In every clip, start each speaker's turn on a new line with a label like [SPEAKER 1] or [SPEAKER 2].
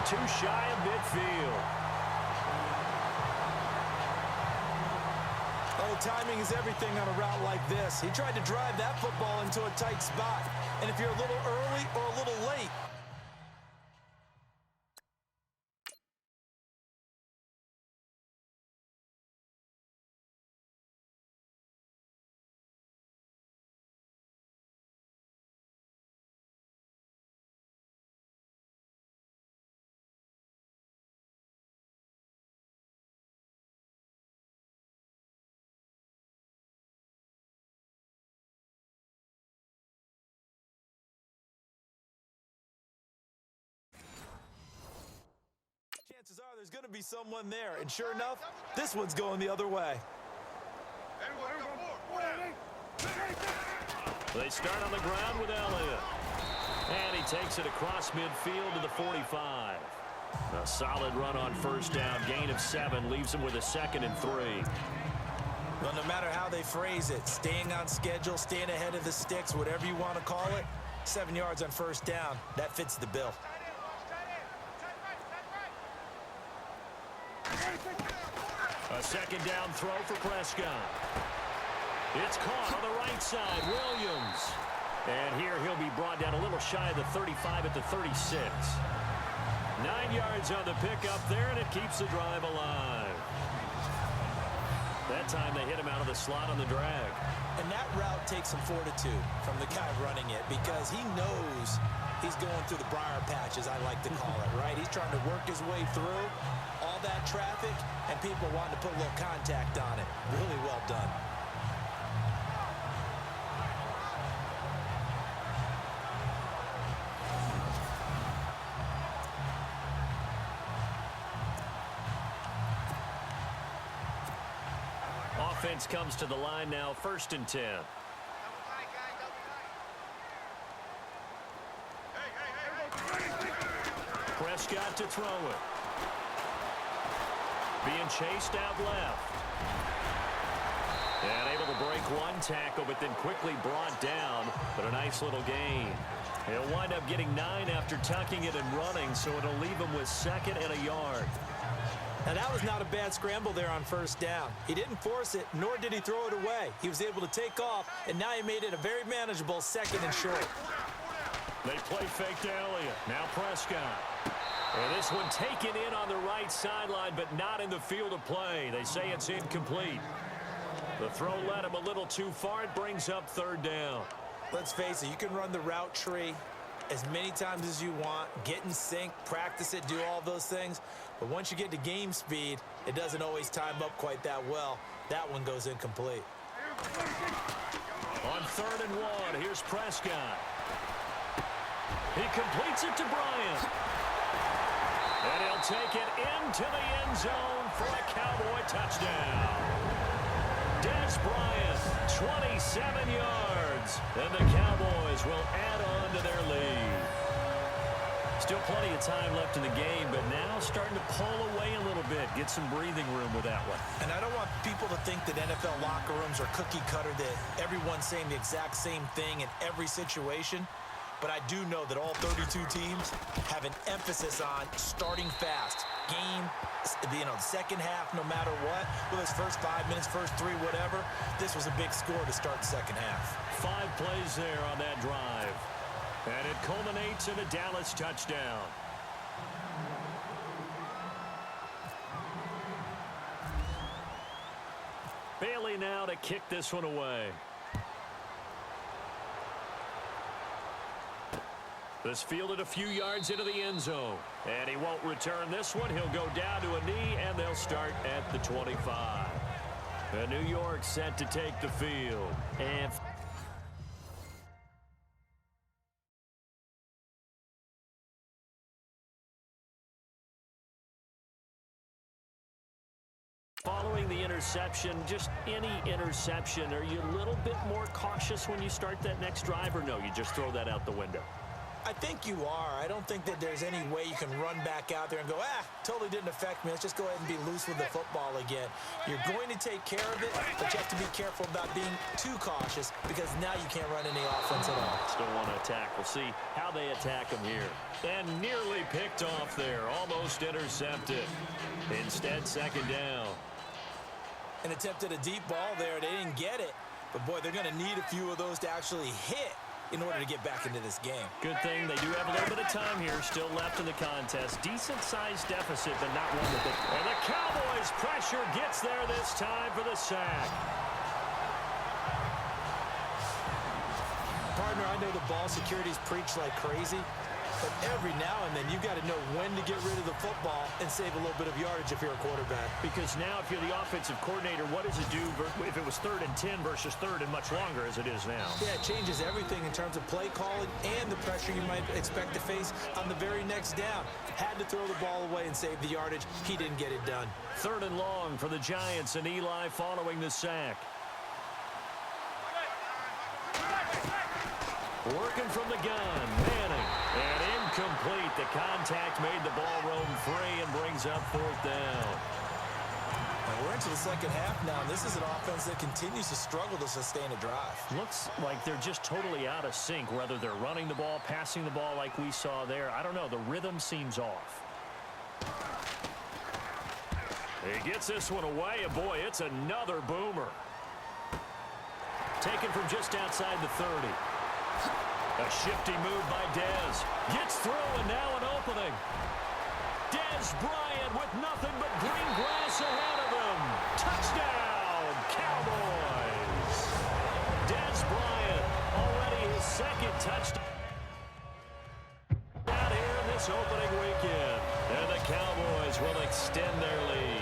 [SPEAKER 1] too shy of midfield.
[SPEAKER 2] Oh, timing is everything on a route like this. He tried to drive that football into a tight spot. And if you're a little early or a little late, chances are there's going to be someone there. And sure enough, this one's going the other way.
[SPEAKER 1] They start on the ground with Elliott. And he takes it across midfield to the 45. A solid run on first down. Gain of 7 leaves him with a 2nd and 3.
[SPEAKER 2] Well, no matter how they phrase it, staying on schedule, staying ahead of the sticks, whatever you want to call it, 7 yards on first down, that fits the bill.
[SPEAKER 1] A 2nd down throw for Prescott. It's caught on the right side. Williams. And here he'll be brought down a little shy of the 35 at the 36. 9 yards on the pickup there, and it keeps the drive alive. That time they hit him out of the slot on the drag.
[SPEAKER 2] And that route takes some fortitude from the guy running it because he knows he's going through the briar patch, as I like to call it, right? He's trying to work his way through all that traffic, and people wanting to put a little contact on it. Really well done.
[SPEAKER 1] Offense comes to the line now, 1st and 10. Prescott to throw it. Being chased out left. And able to break one tackle, but then quickly brought down. But a nice little gain. He'll wind up getting 9 after tucking it and running, so it'll leave him with 2nd and a yard.
[SPEAKER 2] Now, that was not a bad scramble there on first down. He didn't force it, nor did he throw it away. He was able to take off, and now he made it a very manageable 2nd and short.
[SPEAKER 1] They play fake to Elliott. Now Prescott. And this one taken in on the right sideline, but not in the field of play. They say it's incomplete. The throw led him a little too far. It brings up 3rd down.
[SPEAKER 2] Let's face it, you can run the route tree as many times as you want, get in sync, practice it, do all those things. But once you get to game speed, it doesn't always time up quite that well. That one goes incomplete.
[SPEAKER 1] On 3rd and 1, here's Prescott. He completes it to Bryant. And he'll take it into the end zone for a Cowboy touchdown. Des Bryant, 27 yards. And the Cowboys will add on to their lead. Still plenty of time left in the game, but now starting to pull away a little bit. Get some breathing room with that one.
[SPEAKER 2] And I don't want people to think that NFL locker rooms are cookie cutter, that everyone's saying the exact same thing in every situation. But I do know that all 32 teams have an emphasis on starting fast. Game, the second half, no matter what. Whether it's first 5 minutes, first 3, whatever. This was a big score to start the second half.
[SPEAKER 1] 5 plays there on that drive. And it culminates in a Dallas touchdown. Bailey now to kick this one away. This fielded a few yards into the end zone. And he won't return this one. He'll go down to a knee, and they'll start at the 25. And New York set to take the field. And following the interception, just any interception, are you a little bit more cautious when you start that next drive, or no, you just throw that out the window?
[SPEAKER 2] I think you are. I don't think that there's any way you can run back out there and go, totally didn't affect me. Let's just go ahead and be loose with the football again. You're going to take care of it, but you have to be careful about being too cautious because now you can't run any offense at all.
[SPEAKER 1] Still want to attack. We'll see how they attack him here. And nearly picked off there. Almost intercepted. Instead, second down.
[SPEAKER 2] And attempted a deep ball there. They didn't get it. But, boy, they're going to need a few of those to actually hit in order to get back into this game.
[SPEAKER 1] Good thing they do have a little bit of time here still left in the contest. Decent-sized deficit, but not one that they... And the Cowboys' pressure gets there this time for the sack.
[SPEAKER 2] Partner, I know the ball security's preached like crazy, but every now and then you've got to know when to get rid of the football and save a little bit of yardage if you're a quarterback.
[SPEAKER 1] Because now if you're the offensive coordinator, what does it do if it was 3rd and 10 versus 3rd and much longer as it is now?
[SPEAKER 2] Yeah, it changes everything in terms of play calling and the pressure you might expect to face on the very next down. Had to throw the ball away and save the yardage. He didn't get it done.
[SPEAKER 1] 3rd and long for the Giants and Eli following the sack. Working from the gun, Manning, and incomplete. The contact made the ball roam free and brings up 4th down.
[SPEAKER 2] And we're into the second half now, and this is an offense that continues to struggle to sustain a drive.
[SPEAKER 1] Looks like they're just totally out of sync, whether they're running the ball, passing the ball like we saw there. I don't know, the rhythm seems off. He gets this one away, and boy, it's another boomer. Taken from just outside the 30. A shifty move by Dez. Gets through and now an opening. Dez Bryant with nothing but green grass ahead of him. Touchdown, Cowboys. Dez Bryant already his 2nd touchdown out here in this opening weekend. And the Cowboys will extend their lead.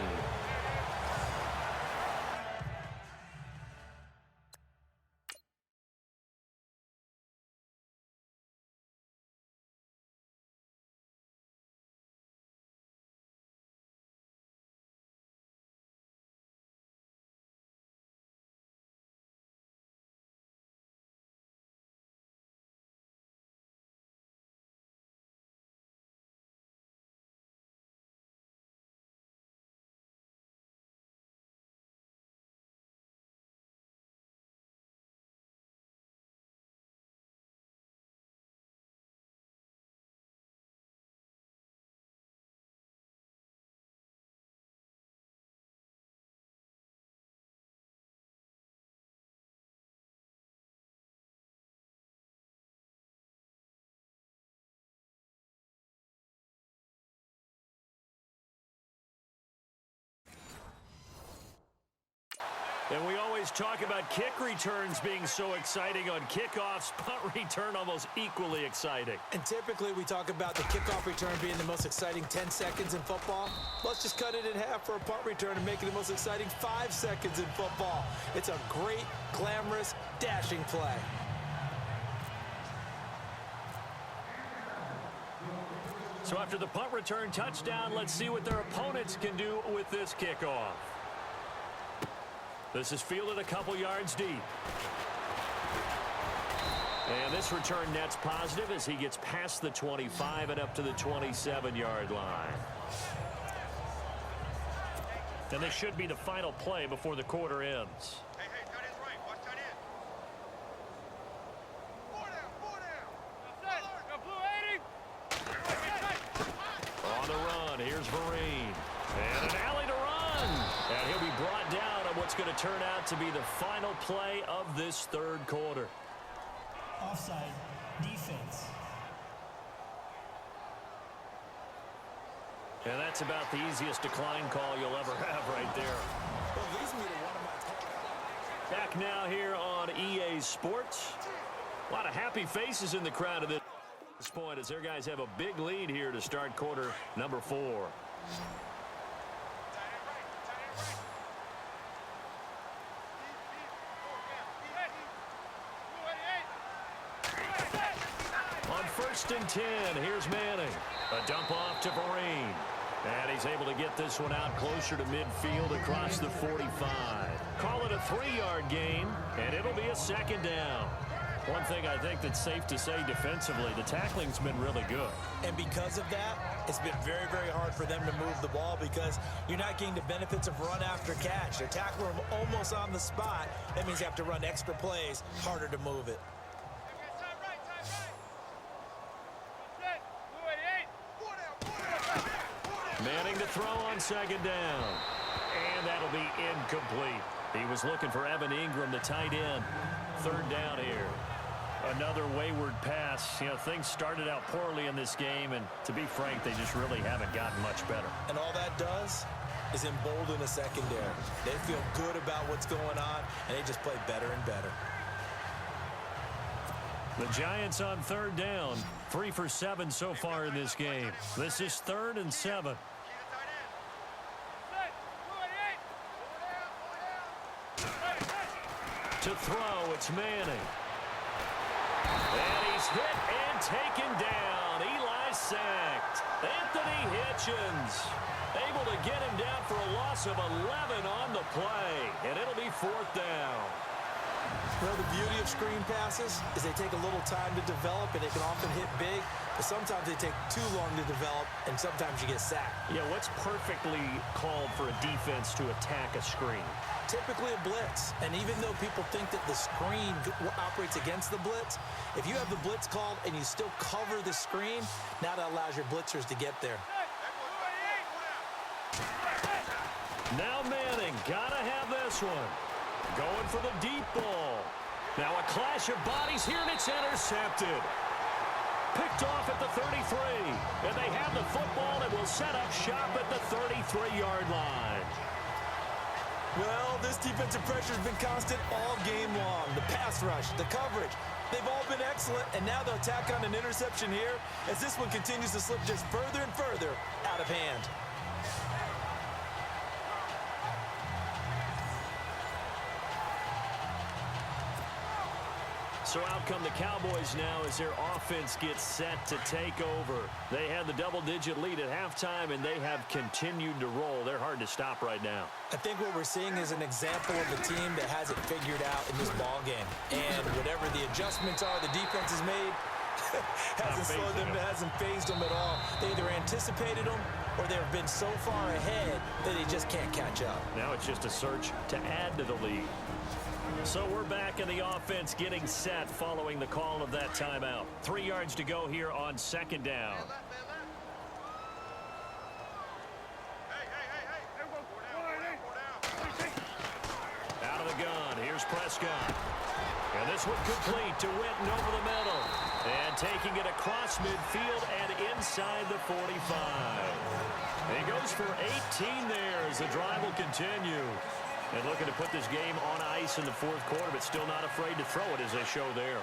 [SPEAKER 1] And we always talk about kick returns being so exciting on kickoffs. Punt return almost equally exciting.
[SPEAKER 2] And typically we talk about the kickoff return being the most exciting 10 seconds in football. Let's just cut it in half for a punt return and make it the most exciting 5 seconds in football. It's a great, glamorous, dashing play.
[SPEAKER 1] So after the punt return touchdown, let's see what their opponents can do with this kickoff. This is fielded a couple yards deep. And this return net's positive as he gets past the 25 and up to the 27-yard line. And this should be the final play before the quarter ends.
[SPEAKER 3] Hey, tight end's right. Watch tight end. 4 down.
[SPEAKER 1] On the run, here's Vereen. And an alley to run. And he'll be brought down on what's going to turn out to be the final play of this 3rd quarter.
[SPEAKER 4] Offside, defense.
[SPEAKER 1] And that's about the easiest decline call you'll ever have right there.
[SPEAKER 2] Well, it leads me to one of my...
[SPEAKER 1] Back now here on EA Sports. A lot of happy faces in the crowd at this point as their guys have a big lead here to start quarter number 4. On 1st and 10, here's Manning. A dump off to Vereen. And he's able to get this one out closer to midfield across the 45. Call it a 3-yard gain, and it'll be a 2nd down. One thing I think that's safe to say defensively, the tackling's been really good.
[SPEAKER 2] And because of that, it's been very, very hard for them to move the ball because you're not getting the benefits of run after catch. They're tackling them almost on the spot. That means you have to run extra plays, harder to move it.
[SPEAKER 1] Manning to throw on second down. And that'll be incomplete. He was looking for Evan Ingram, the tight end. Third down here. Another wayward pass. You know, things started out poorly in this game, and to be frank, they just really haven't gotten much better.
[SPEAKER 2] And all that does is embolden a secondary. They feel good about what's going on, and they just play better and better.
[SPEAKER 1] The Giants on third down. 3 for 7 so far in this game. This is 3rd and 7. To throw, it's Manning. And he's hit and taken down. Eli sacked. Anthony Hitchens able to get him down for a loss of 11 on the play. And it'll be 4th down.
[SPEAKER 2] Well, the beauty of screen passes is they take a little time to develop, and they can often hit big, but sometimes they take too long to develop, and sometimes you get sacked.
[SPEAKER 1] Yeah, what's perfectly called for a defense to attack a screen?
[SPEAKER 2] Typically a blitz, and even though people think that the screen operates against the blitz, if you have the blitz called and you still cover the screen, now that allows your blitzers to get there.
[SPEAKER 1] Now Manning, gotta have this one. Going for the deep ball. Now a clash of bodies here, and it's intercepted. Picked off at the 33. And they have the football and will set up shop at the 33-yard line.
[SPEAKER 2] Well, this defensive pressure has been constant all game long. The pass rush, the coverage, they've all been excellent, and now they'll tack on an interception here as this one continues to slip just further and further out of hand.
[SPEAKER 1] So out come the Cowboys now as their offense gets set to take over. They had the double-digit lead at halftime, and they have continued to roll. They're hard to stop right now.
[SPEAKER 2] I think what we're seeing is an example of a team that has it figured out in this ball game. And whatever the adjustments are the defense has made, hasn't phased them at all. They either anticipated them or they've been so far ahead that they just can't catch up.
[SPEAKER 1] Now it's just a search to add to the lead. So we're back in the offense getting set following the call of that timeout. 3 yards to go here on second down. Out of the gun, here's Prescott. And this one complete to Witten over the middle. And taking it across midfield and inside the 45. He goes for 18 there as the drive will continue. And looking to put this game on ice in the 4th quarter, but still not afraid to throw it as they show there.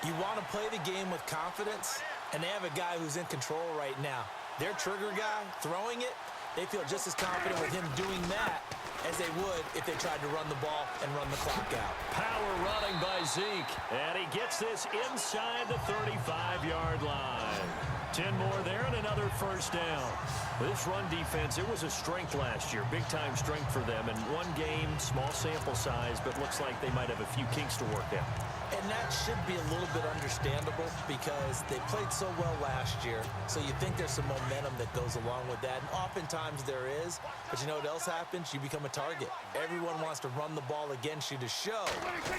[SPEAKER 2] You want to play the game with confidence, and they have a guy who's in control right now. Their trigger guy throwing it, they feel just as confident with him doing that as they would if they tried to run the ball and run the clock out.
[SPEAKER 1] Power running by Zeke, and he gets this inside the 35-yard line. 10 more there and another first down. This run defense, it was a strength last year, big-time strength for them. In one game, small sample size, but looks like they might have a few kinks to work out.
[SPEAKER 2] And that should be a little bit understandable because they played so well last year. So you think there's some momentum that goes along with that. And oftentimes there is. But you know what else happens? You become a target. Everyone wants to run the ball against you to show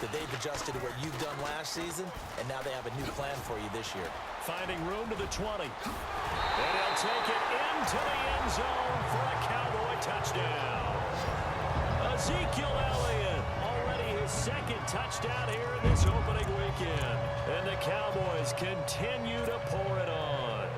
[SPEAKER 2] that they've adjusted to what you've done last season. And now they have a new plan for you this year.
[SPEAKER 1] Finding room to the 20. And he'll take it into the end zone for a Cowboy touchdown. Ezekiel Elliott, already his 2nd touchdown here in this opening weekend. And the Cowboys continue to pour it on.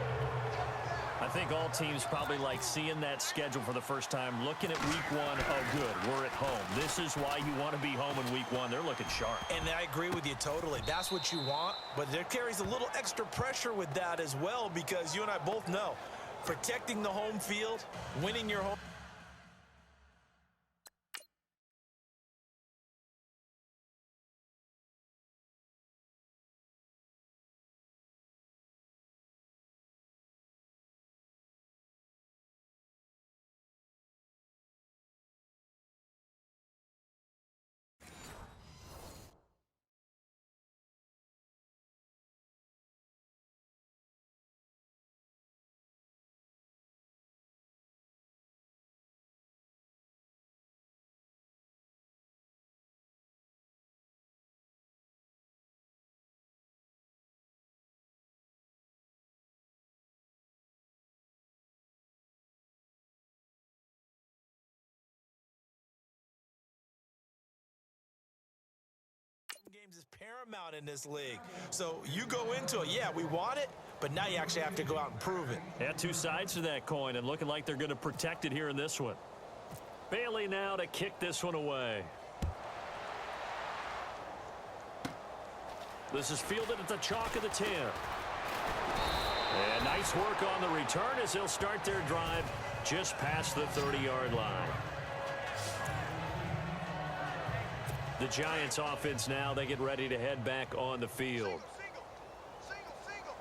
[SPEAKER 1] I think all teams probably like seeing that schedule for the first time, looking at week 1. Oh, good, we're at home. This is why you want to be home in week 1. They're looking sharp.
[SPEAKER 2] And I agree with you totally. That's what you want, but there carries a little extra pressure with that as well because you and I both know protecting the home field, winning your home games is paramount in this league. So you go into it, yeah, we want it, but now you actually have to go out and prove it.
[SPEAKER 1] Yeah, two sides to that coin, and looking like they're going to protect it here in this one. Bailey now to kick this one away. This is fielded at the chalk of the 10. And nice work on the return as they'll start their drive just past the 30-yard line. The Giants offense now, they get ready to head back on the field.
[SPEAKER 3] Single.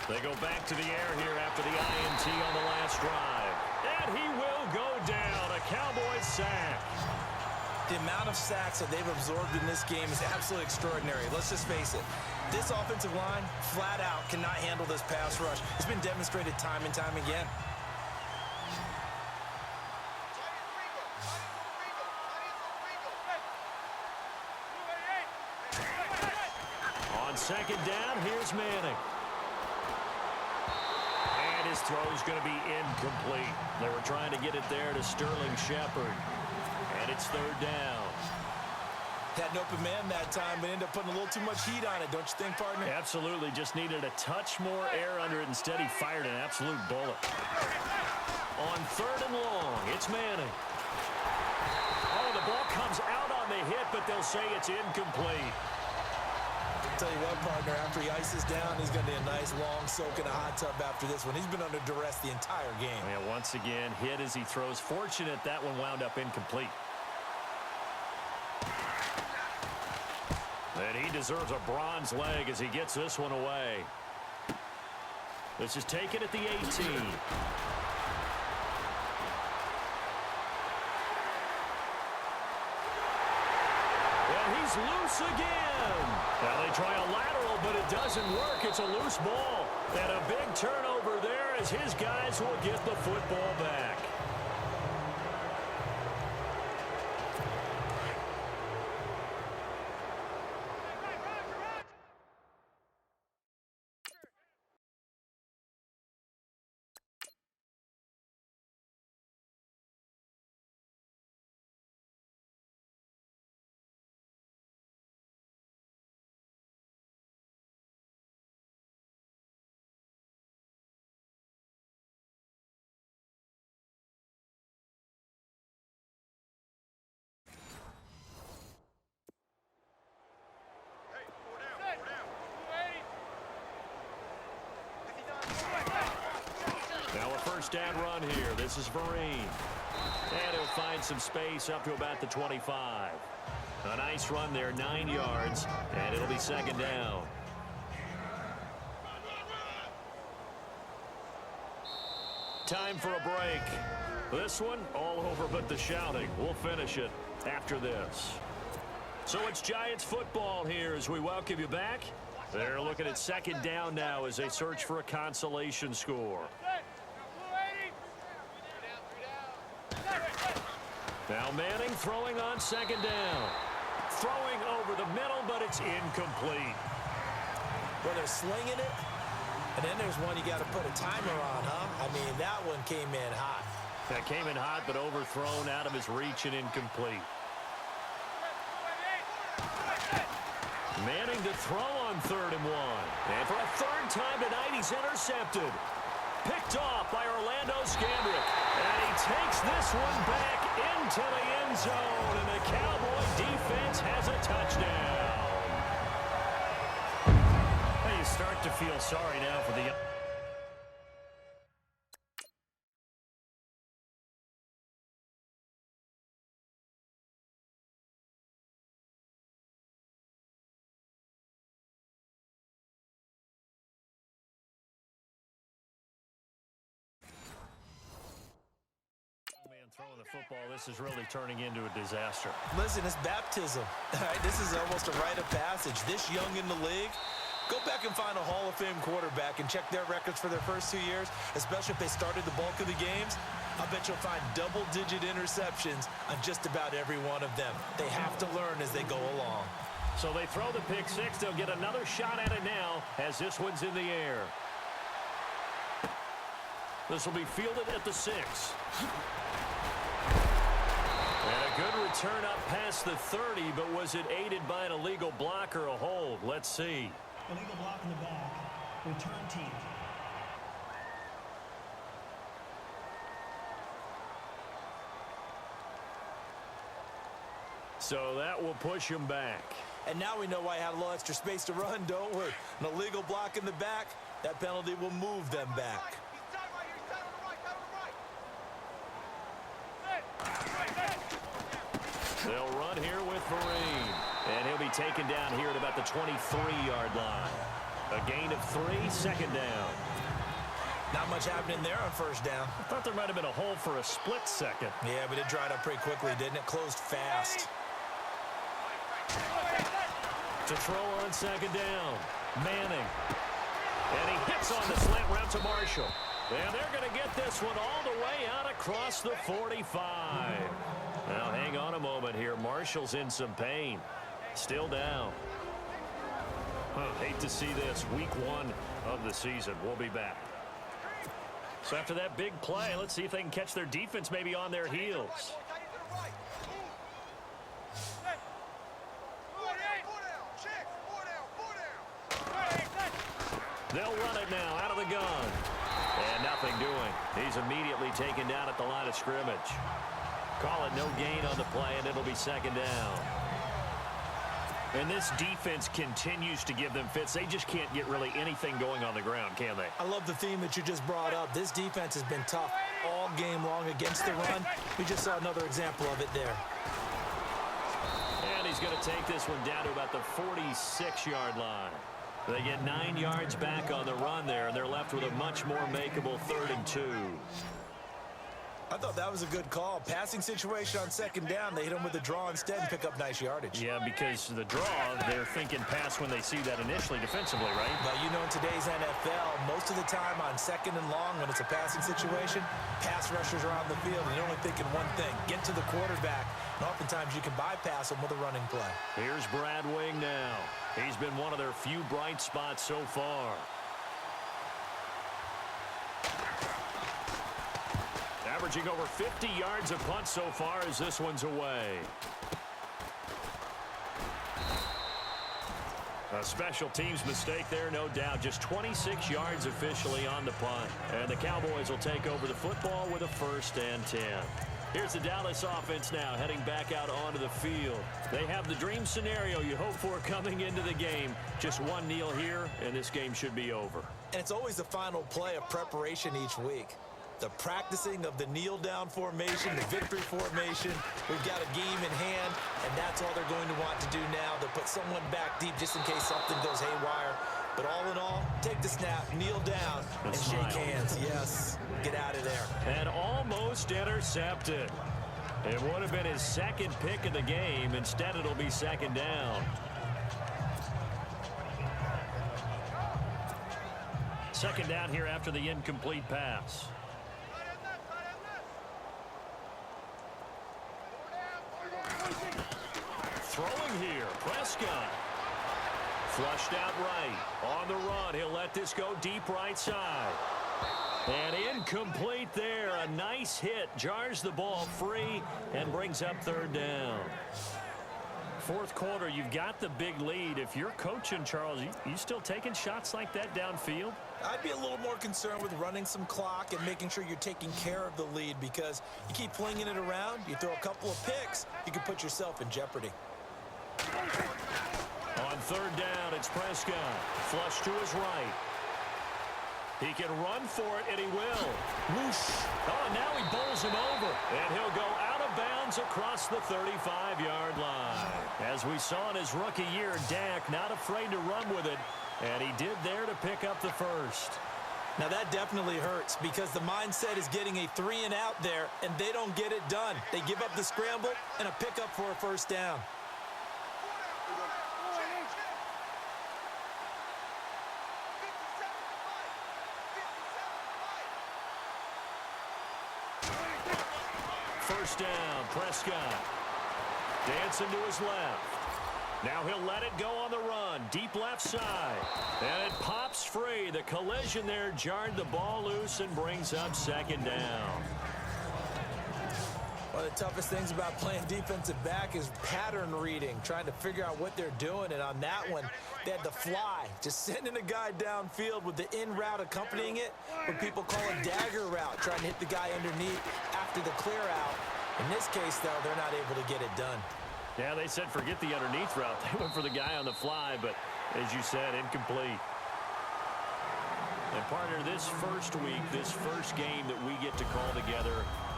[SPEAKER 1] They go back to the air here after the INT on the last drive. And he will go down. A Cowboys sack.
[SPEAKER 2] The amount of sacks that they've absorbed in this game is absolutely extraordinary. Let's just face it. This offensive line, flat out, cannot handle this pass rush. It's been demonstrated time and time again.
[SPEAKER 1] On second down, here's Manning. And his throw is going to be incomplete. They were trying to get it there to Sterling Shepard. And it's third down.
[SPEAKER 2] Had an open man that time, but ended up putting a little too much heat on it, don't you think, partner?
[SPEAKER 1] Absolutely. Just needed a touch more air under it. Instead, he fired an absolute bullet. On third and long, it's Manning. Oh, the ball comes out on the hit, but they'll say it's incomplete.
[SPEAKER 2] I'll tell you what, partner, after he ices down, he's going to be a nice long soak in a hot tub after this one. He's been under duress the entire game.
[SPEAKER 1] Yeah, once again, hit as he throws. Fortunate that one wound up incomplete. And he deserves a bronze leg as he gets this one away. This is taken at the 18. And he's loose again. Now they try a lateral, but it doesn't work. It's a loose ball. And a big turnover there as his guys will get the football back. Now a first down run here. This is Vereen. And he'll find some space up to about the 25. A nice run there, 9 yards, and it'll be second down. Time for a break. This one, all over but the shouting. We'll finish it after this. So it's Giants football here as we welcome you back. They're looking at second down now as they search for a consolation score. Now Manning throwing on second down. Throwing over the middle, but it's incomplete.
[SPEAKER 2] Well, they're slinging it, and then there's one you got to put a timer on, huh? I mean, that one came in hot.
[SPEAKER 1] That came in hot, but overthrown out of his reach and incomplete. Manning to throw on third and one. And for a third time tonight, he's intercepted. Picked off by Orlando Scandrick. And he takes this one back into the end zone. And the Cowboy defense has a touchdown. Hey, you start to feel sorry now for the... Throwing the football, this is really turning into a disaster.
[SPEAKER 2] Listen, it's baptism. All right, this is almost a rite of passage. This young in the league, go back and find a Hall of Fame quarterback and check their records for their first 2 years, especially if they started the bulk of the games. I bet you'll find double-digit interceptions on just about every one of them. They have to learn as they go along.
[SPEAKER 1] So they throw the pick six. They'll get another shot at it now as this one's in the air. This will be fielded at the 6. And a good return up past the 30, but was it aided by an illegal block or a hold? Let's see.
[SPEAKER 4] Illegal block in the back. Return team.
[SPEAKER 1] So that will push him back.
[SPEAKER 2] And now we know why I had a little extra space to run, don't we? An illegal block in the back, that penalty will move them back.
[SPEAKER 3] He's tied right here. He's tied on the right. Tied on the right.
[SPEAKER 1] They'll run here with Vereen. And he'll be taken down here at about the 23-yard line. A gain of 3, second down.
[SPEAKER 2] Not much happening there on first down.
[SPEAKER 1] I thought there might have been a hole for a split second.
[SPEAKER 2] Yeah, but it dried up pretty quickly, didn't it? Closed fast.
[SPEAKER 1] To throw on second down. Manning. And he hits on the slant route to Marshall. And they're going to get this one all the way out across the 45. Now, hang on a moment here. Marshall's in some pain. Still down. Hate to see this. Week 1 of the season. We'll be back. So after that big play, let's see if they can catch their defense maybe on their heels. They'll run it now out of the gun. And nothing doing. He's immediately taken down at the line of scrimmage. Call it no gain on the play, and it'll be second down. And this defense continues to give them fits. They just can't get really anything going on the ground, can they?
[SPEAKER 2] I love the theme that you just brought up. This defense has been tough all game long against the run. We just saw another example of it there.
[SPEAKER 1] And he's going to take this one down to about the 46-yard line. They get 9 yards back on the run there, and they're left with a much more makeable 3rd and 2.
[SPEAKER 2] I thought that was a good call. Passing situation on second down. They hit him with a draw instead and pick up nice yardage.
[SPEAKER 1] Yeah, because the draw, they're thinking pass when they see that initially defensively, right?
[SPEAKER 2] But you know, in today's NFL, most of the time on second and long, when it's a passing situation, pass rushers are on the field, and they're only thinking one thing, get to the quarterback. And oftentimes you can bypass them with a running play.
[SPEAKER 1] Here's Brad Wing now. He's been one of their few bright spots so far. Averaging over 50 yards a punt so far as this one's away. A special teams mistake there, no doubt. Just 26 yards officially on the punt. And the Cowboys will take over the football with a 1st and 10. Here's the Dallas offense now heading back out onto the field. They have the dream scenario you hope for coming into the game. Just one kneel here, and this game should be over.
[SPEAKER 2] And it's always the final play of preparation each week. The practicing of the kneel-down formation, the victory formation. We've got a game in hand, and that's all they're going to want to do now. They'll put someone back deep just in case something goes haywire. But all in all, take the snap, kneel down, and shake hands. Yes, get out of there.
[SPEAKER 1] And almost intercepted. It would have been his 2nd pick of the game. Instead, it'll be 2nd down. Second down here after the incomplete pass. Throwing here, Prescott. Flushed out right. On the run, he'll let this go deep right side. And incomplete there. A nice hit. Jars the ball free and brings up 3rd down. 4th quarter, you've got the big lead. If you're coaching, Charles, you still taking shots like that downfield?
[SPEAKER 2] I'd be a little more concerned with running some clock and making sure you're taking care of the lead, because you keep flinging it around, you throw a couple of picks, you can put yourself in jeopardy.
[SPEAKER 1] On 3rd down, it's Prescott. Flush to his right. He can run for it, and he will. Whoosh. Oh, now he bowls him over. And he'll go out of bounds across the 35-yard line. As we saw in his rookie year, Dak not afraid to run with it. And he did there to pick up the 1st.
[SPEAKER 2] Now that definitely hurts, because the mindset is getting a 3-and-out there, and they don't get it done. They give up the scramble and a pickup for a 1st down.
[SPEAKER 1] First down, Prescott. Dancing to his left. Now he'll let it go on the run. Deep left side. And it pops free. The collision there jarred the ball loose and brings up 2nd down.
[SPEAKER 2] One of the toughest things about playing defensive back is pattern reading, trying to figure out what they're doing. And on that one, they had the fly, just sending a guy downfield with the in route accompanying it, what people call a dagger route, trying to hit the guy underneath after the clear out. In this case, though, they're not able to get it done.
[SPEAKER 1] Yeah, they said forget the underneath route. They went for the guy on the fly, but as you said, incomplete. And partner, this first week, this first game that we get to call together,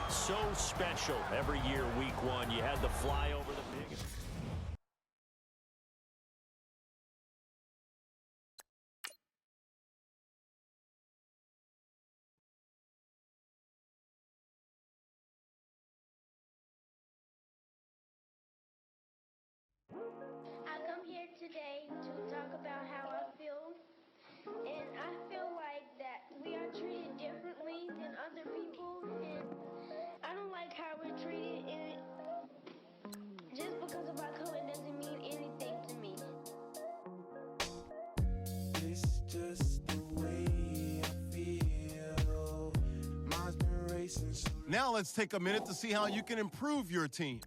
[SPEAKER 1] so special every year, week one. You had the fly over the big.
[SPEAKER 5] I come here today to talk about how I feel, and I feel like that we are treated differently than other people, and I don't like how we're treated, and just because of our color doesn't mean anything to me.
[SPEAKER 6] It's just the way I feel. Mine's been racing so long.
[SPEAKER 7] Now let's take a minute to see how you can improve your team.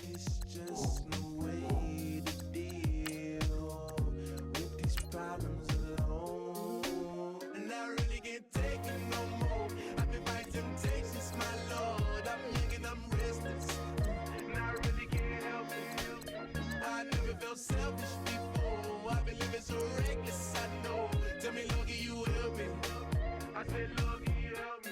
[SPEAKER 6] It's just no way to deal with these problems alone. And I really can't take it no more. I've been fighting temptations, my Lord. I'm young and I'm restless. And I really can't help it. I never felt selfish before. I've been living so reckless, I know. Tell me, Lord, can you help me? I said, Lord, can you help me?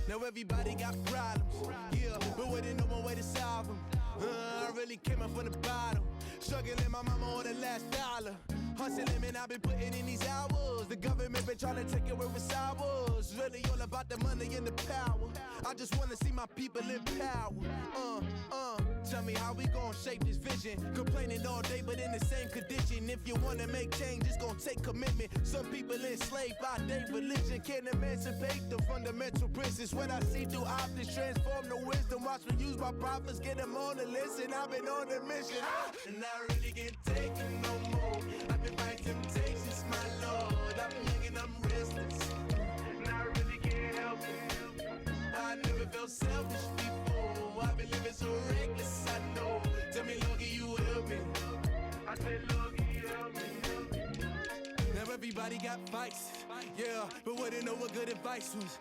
[SPEAKER 6] Now everybody got problems, yeah, but waiting no one way to solve them. I really came up from the bottom, struggling my mama on the last dollar. Hustling, man, I've been putting in these hours. The government been trying to take away what's ours. Really all about the money and the power. I just wanna see my people in power. Tell me how we gon' shape this vision. Complaining all day, but in the same condition. If you wanna make change, it's gon' take commitment. Some people enslaved by their religion can't emancipate the fundamental principles. What I see through optics transform the wisdom. Watch me use my prophets, get them on the list, and I've been on a mission. And I really can't take it no more. I've been fighting temptations, my Lord. I'm young and I'm restless, and I really can't help it. I never felt selfish before. I've been living so reckless, I know. Tell me, Lord, can you help me? I said, Lord, can you help me? Now everybody got fights, yeah, but wouldn't know what good advice was.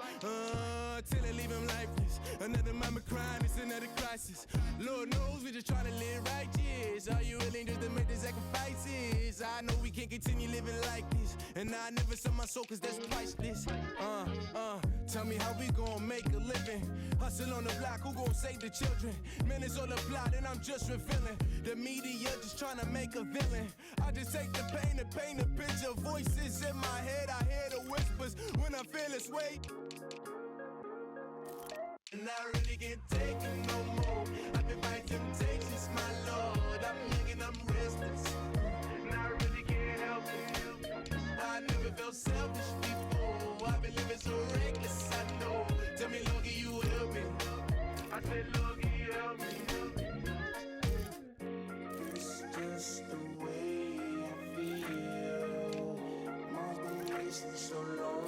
[SPEAKER 6] Till they leave him lifeless. Another mama crying, it's another crisis. Lord knows we just trying to live righteous. Are you willing just to make the sacrifices? I know we can't continue living like this, and I never sell my soul cause that's priceless. Tell me how we gon' make a living. Hustle on the block, who gon' save the children? Man, it's all a plot and I'm just revealing. The media just trying to make a villain. I just take the pain and paint a picture. Voices in my head, I hear the whispers when I feel this way. And I really can't take it no more. I've been fighting temptations, my Lord. I'm young and I'm restless, and I really can't help it. I never felt selfish before. I've been living so reckless, I know. Tell me, Lord, can you help me? I said, Lord, can you help me? It's just the way I feel. Mine's been racing so long.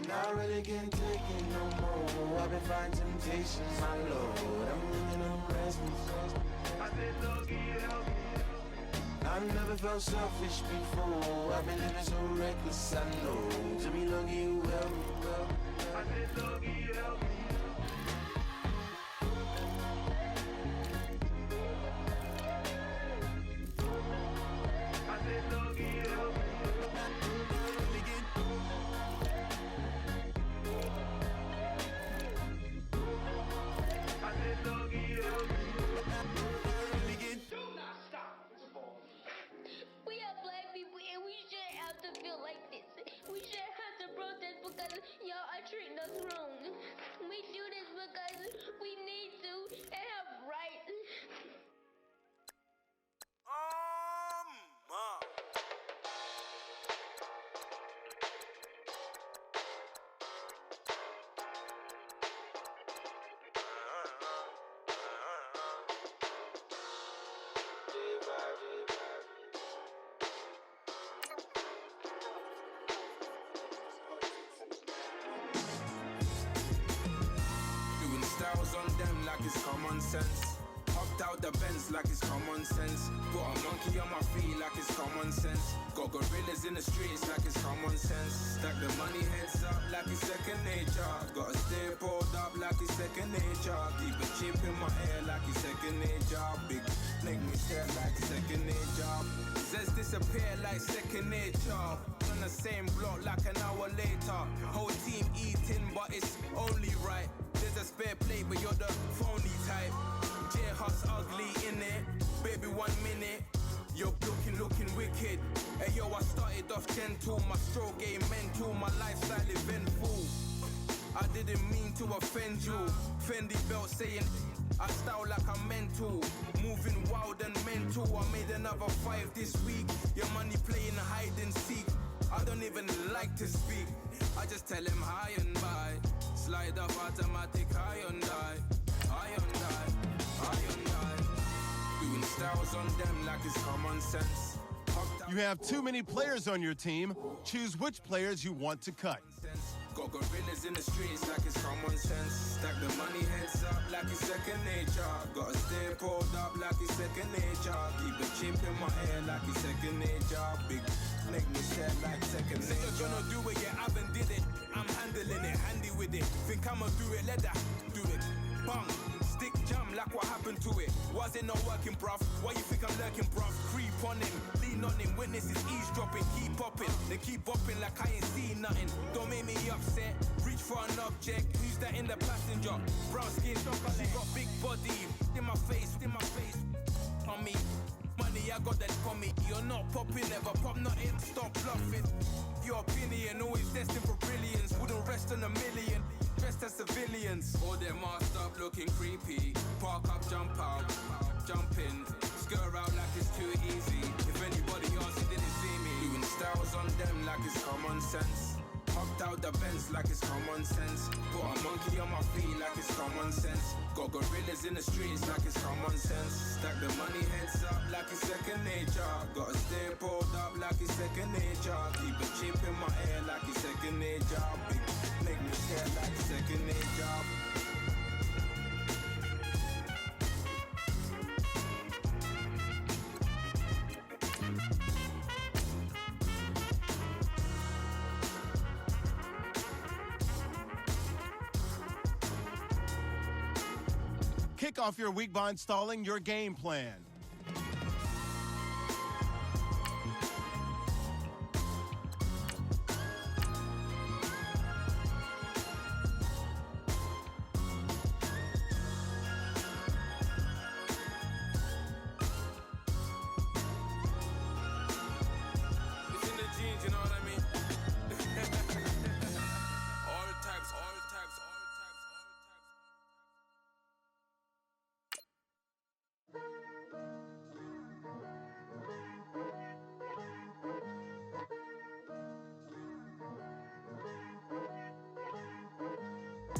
[SPEAKER 6] I really can't take it no more. I've been fighting temptations, my Lord. I'm living on restless. I said, Lord, can you help me? I've never felt selfish before. I've been living so reckless, I know. Tell me, Lord, can you help me? I said, Lord, can you help me? I said, Lord, can you help me?
[SPEAKER 5] We are black people, and we shouldn't have to feel like this. We shouldn't have to protest because y'all
[SPEAKER 6] it's common sense. Hopped out the Benz like it's common sense. Put a monkey on my feet like it's common sense. Got gorillas in the streets like it's common sense. Stack the money heads up like it's second nature. Gotta stay pulled up like it's second nature. Keep a chip in my ear like it's second nature. Big make me stare like second nature. Says disappear like second nature. On the same block like an hour later. Whole team eating but it's only right. There's a spare plate but you're the phony type. J-Hus ugly in it, baby 1 minute. You're looking wicked. Hey yo, I started off gentle, my stroke game mental, my lifestyle eventful. I didn't mean to offend you. Fendi belt saying I style like I'm mental. Moving wild and mental. I made another 5 this week. Your money playing hide and seek. I don't even like to speak. I just tell him hi and bye. Slide up automatic Hyundai. Doing styles on them like it's common sense.
[SPEAKER 7] You have too many players on your team. Choose which players you want to cut.
[SPEAKER 6] Got gorillas in the streets like it's common sense. Stack the money heads up like it's second nature. Gotta stay pulled up like it's second nature. Keep a chip in my ear like it's second nature. Big make me stare like second nature. Nigga gonna do it, yeah, I haven't did it. I'm handling it, handy with it. Think I'ma do it, let that do it. Bang, stick jam like what happened to it. Was it not working, bruv? Why you think I'm lurking, bruv? Creep on him, lean on him. Witnesses eavesdropping, keep popping. They keep bopping like I ain't seen nothing. Don't make me upset. Reach for an object. Who's that in the passenger? Brown skin, she got big body. In my face, on me. Money, I got that on me. You're not popping, never pop nothing. Stop bluffing. Your opinion, always destined for brilliance. Wouldn't rest on a million. Dressed as civilians. All them masked up looking creepy. Park up, jump out, jump in. Skirt out like it's too easy. If anybody else didn't see me. Doing styles on them like it's common sense. Hopped out the Benz like it's common sense. Put a monkey on my feet like it's common sense. Got gorillas in the streets like it's common sense. Stack the money heads up like it's second nature. Gotta stay pulled up like it's second nature. Keep a chip in my ear like it's second nature. Big make me stare like second nature.
[SPEAKER 7] Kick off your week by installing your game plan.
[SPEAKER 6] It's in the jeans, you know what I mean? all types.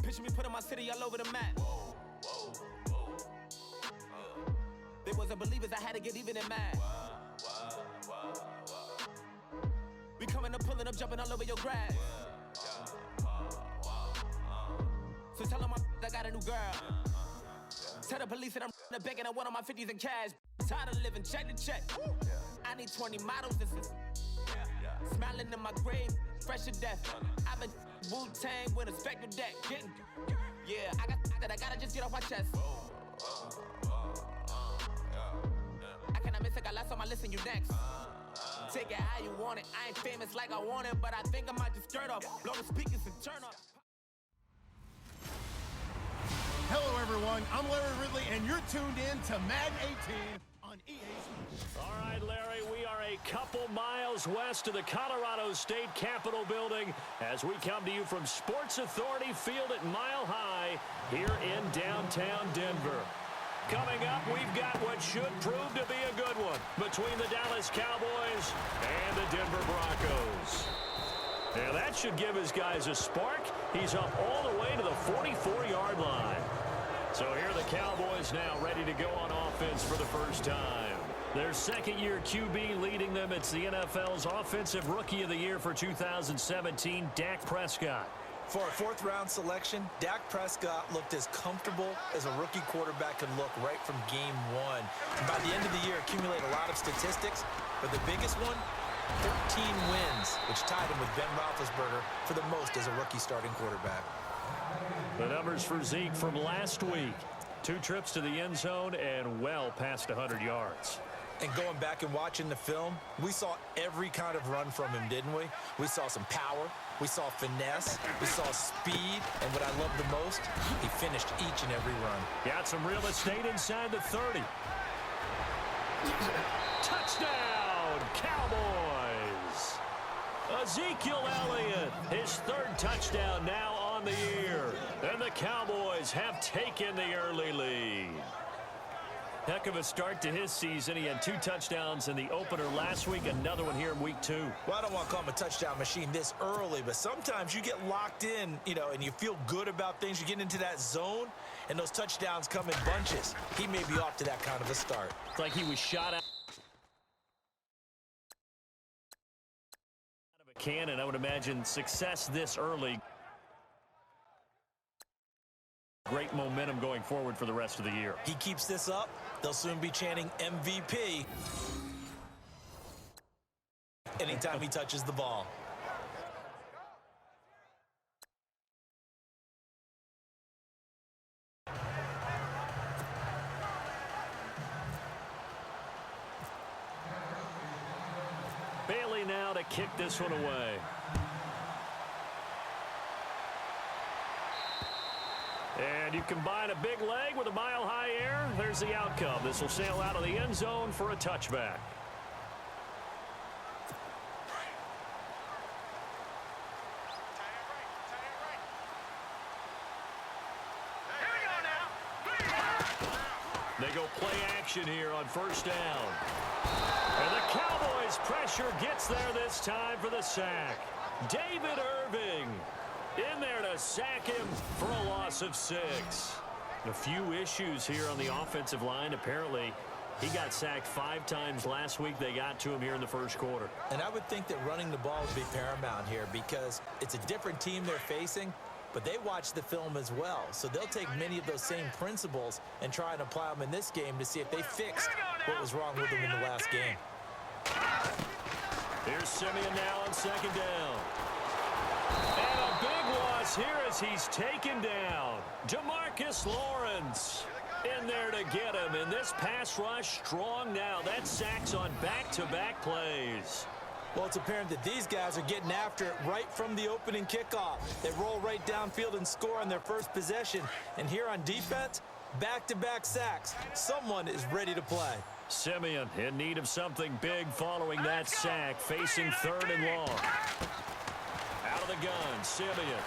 [SPEAKER 8] Picture me putting my city all over the map. They wasn't believers, I had to get even and mad. We coming up, pulling up, jumping all over your grass. So tell them I got a new girl. Tell the police that I'm the back and I want on my 50s in cash. Tired of living check to check. I need 20 models. This is smiling in my grave, fresh to death. I've been Wu-Tang with a spectral deck. Getting, yeah, I gotta just get off my chest. I cannot miss it, got lots on my list and you next. Take it how you want it. I ain't famous like I want it, but I think I might just skirt off. Blow the speakers and turn up.
[SPEAKER 7] Hello, everyone. I'm Larry Ridley, and you're tuned in to Madden 18 on EA Sports.
[SPEAKER 1] All right, Larry, we are a couple miles west of the Colorado State Capitol building as we come to you from Sports Authority Field at Mile High here in downtown Denver. Coming up, we've got what should prove to be a good one between the Dallas Cowboys and the Denver Broncos. Now, that should give his guys a spark. He's up all the way to the 44-yard line. So here are the Cowboys now ready to go on offense for the first time. Their second-year QB leading them. It's the NFL's Offensive Rookie of the Year for 2017, Dak Prescott.
[SPEAKER 2] For a fourth-round selection, Dak Prescott looked as comfortable as a rookie quarterback could look right from game one. And by the end of the year, accumulate a lot of statistics, but the biggest one, 13 wins, which tied him with Ben Roethlisberger for the most as a rookie starting quarterback.
[SPEAKER 1] The numbers for Zeke from last week. 2 trips to the end zone and well past 100 yards.
[SPEAKER 2] And going back and watching the film, we saw every kind of run from him, didn't we? We saw some power, we saw finesse, we saw speed, and what I love the most, he finished each and every run.
[SPEAKER 1] Got some real estate inside the 30. Touchdown, Cowboys! Ezekiel Elliott, his 3rd touchdown now on the year. And the Cowboys have taken the early lead. Heck of a start to his season. He had 2 touchdowns in the opener last week, another one here in week 2.
[SPEAKER 2] Well, I don't want to call him a touchdown machine this early, but sometimes you get locked in, and you feel good about things. You get into that zone, and those touchdowns come in bunches. He may be off to that kind of a start.
[SPEAKER 1] It's like he was shot out of a cannon. I would imagine success this early. Great momentum going forward for the rest of the year.
[SPEAKER 2] He keeps this up, they'll soon be chanting MVP anytime he touches the ball.
[SPEAKER 1] Bailey now to kick this one away. And you combine a big leg with a mile-high air, there's the outcome. This will sail out of the end zone for a touchback. They go play action here on 1st down. And the Cowboys pressure gets there this time for the sack. David Irving in there to sack him for a loss of 6. A few issues here on the offensive line. Apparently, he got sacked 5 times last week. They got to him here in the 1st quarter.
[SPEAKER 2] And I would think that running the ball would be paramount here because it's a different team they're facing, but they watch the film as well. So they'll take many of those same principles and try and apply them in this game to see if they fixed what was wrong with them in the last game.
[SPEAKER 1] Here's Simeon now on 2nd down. And a big loss here as he's taken down. DeMarcus Lawrence in there to get him. And this pass rush strong now. That sacks on back-to-back plays.
[SPEAKER 2] Well, it's apparent that these guys are getting after it right from the opening kickoff. They roll right downfield and score on their first possession. And here on defense, back-to-back sacks. Someone is ready to play.
[SPEAKER 1] Simeon in need of something big following that sack, facing 3rd and long. Out of the gun, Simeon.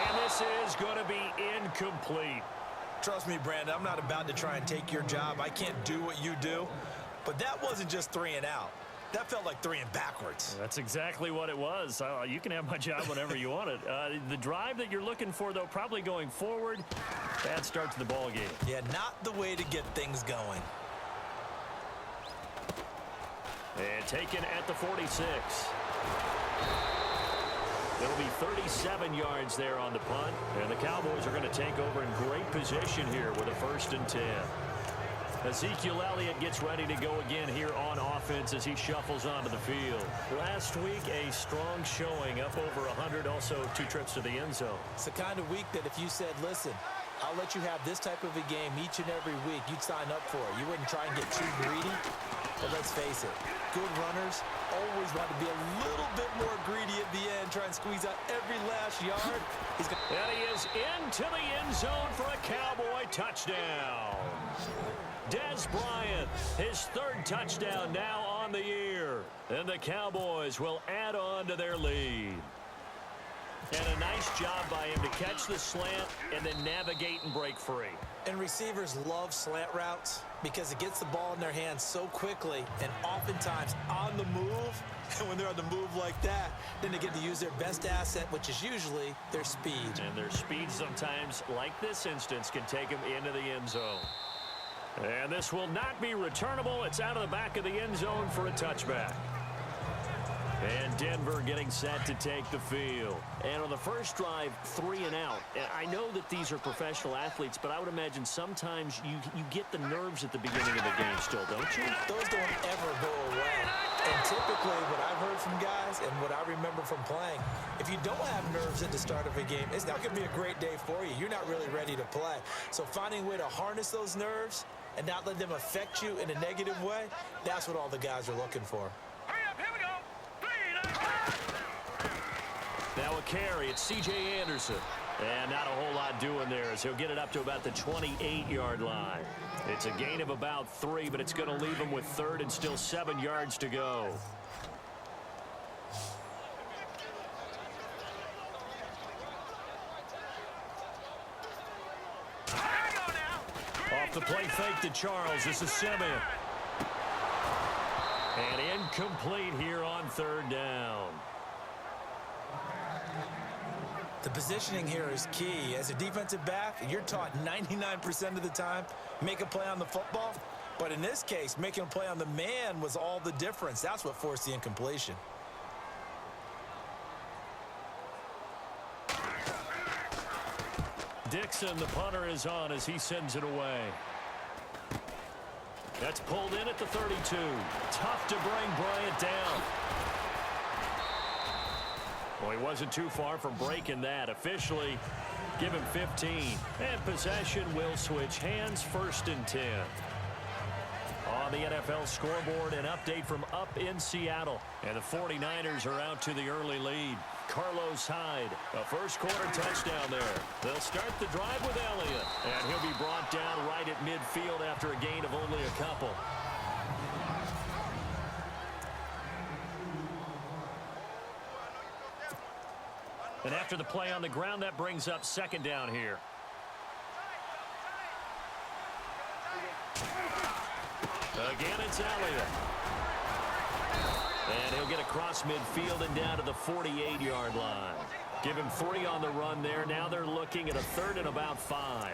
[SPEAKER 1] And this is going to be incomplete.
[SPEAKER 2] Trust me, Brandon, I'm not about to try and take your job. I can't do what you do. But that wasn't just 3 and out. That felt like 3 and backwards.
[SPEAKER 1] That's exactly what it was. You can have my job whenever you want it. The drive that you're looking for, though, probably going forward, bad start to the ball game.
[SPEAKER 2] Yeah, not the way to get things going.
[SPEAKER 1] And taken at the 46. It'll be 37 yards there on the punt. And the Cowboys are going to take over in great position here with a 1st and 10. Ezekiel Elliott gets ready to go again here on offense as he shuffles onto the field. Last week, a strong showing, up over 100, also 2 trips to the end zone.
[SPEAKER 2] It's the kind of week that if you said, listen, I'll let you have this type of a game each and every week, you'd sign up for it. You wouldn't try and get too greedy. But let's face it, good runners always want to be a little bit more greedy at the end, try and squeeze out every last yard.
[SPEAKER 1] And he is into the end zone for a Cowboy touchdown. Dez Bryant, his 3rd touchdown now on the year. And the Cowboys will add on to their lead. And a nice job by him to catch the slant and then navigate and break free.
[SPEAKER 2] And receivers love slant routes because it gets the ball in their hands so quickly and oftentimes on the move. And when they're on the move like that, then they get to use their best asset, which is usually their speed.
[SPEAKER 1] And their speed sometimes, like this instance, can take them into the end zone. And this will not be returnable. It's out of the back of the end zone for a touchback. And Denver getting set to take the field. And on the first drive, 3 and out. I know that these are professional athletes, but I would imagine sometimes you get the nerves at the beginning of the game still, don't you?
[SPEAKER 2] Those don't ever go away. And typically what I've heard from guys and what I remember from playing, if you don't have nerves at the start of a game, it's not going to be a great day for you. You're not really ready to play. So finding a way to harness those nerves and not let them affect you in a negative way, that's what all the guys are looking for.
[SPEAKER 1] Now a carry, it's C.J. Anderson. And not a whole lot doing there as he'll get it up to about the 28-yard line. It's a gain of about 3, but it's going to leave him with 3rd and still 7 yards to go. Off the play fake to Charles. This is Simeon. And incomplete here on 3rd down.
[SPEAKER 2] The positioning here is key. As a defensive back, you're taught 99% of the time, make a play on the football. But in this case, making a play on the man was all the difference. That's what forced the incompletion.
[SPEAKER 1] Dixon, the punter, is on as he sends it away. That's pulled in at the 32. Tough to bring Bryant down. Well, he wasn't too far from breaking that. Officially, give him 15. And possession will switch hands, 1st and 10. On the NFL scoreboard, an update from up in Seattle. And the 49ers are out to the early lead. Carlos Hyde, a first-quarter touchdown there. They'll start the drive with Elliott. And he'll be brought down right at midfield after a gain of only a couple. And after the play on the ground, that brings up 2nd down here. Again, it's Elliott. And he'll get across midfield and down to the 48-yard line. Give him 3 on the run there. Now they're looking at a 3rd and about 5.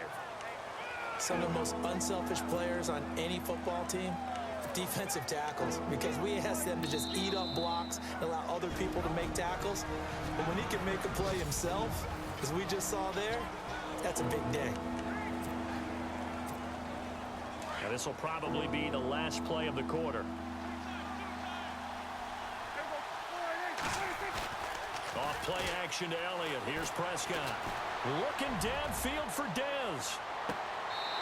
[SPEAKER 2] Some of the most unselfish players on any football team, defensive tackles, because we ask them to just eat up blocks and allow other people to make tackles. But when he can make a play himself, as we just saw there, that's a big day.
[SPEAKER 1] Now this will probably be the last play of the quarter. Off play action to Elliott. Here's Prescott. Looking downfield for Dez.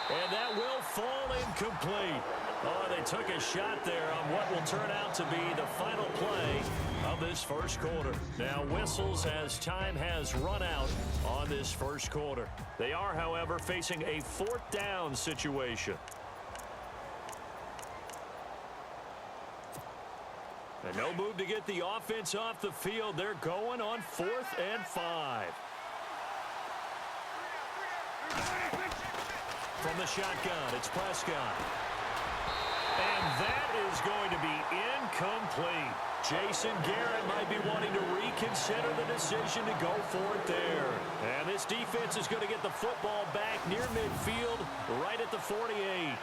[SPEAKER 1] And that will fall incomplete. Oh, they took a shot there on what will turn out to be the final play of this first quarter. Now whistles as time has run out on this first quarter. They are, however, facing a 4th down situation. And no move to get the offense off the field. They're going on 4th and 5. From the shotgun, it's Prescott. And that is going to be incomplete. Jason Garrett might be wanting to reconsider the decision to go for it there. And this defense is going to get the football back near midfield, right at the 48.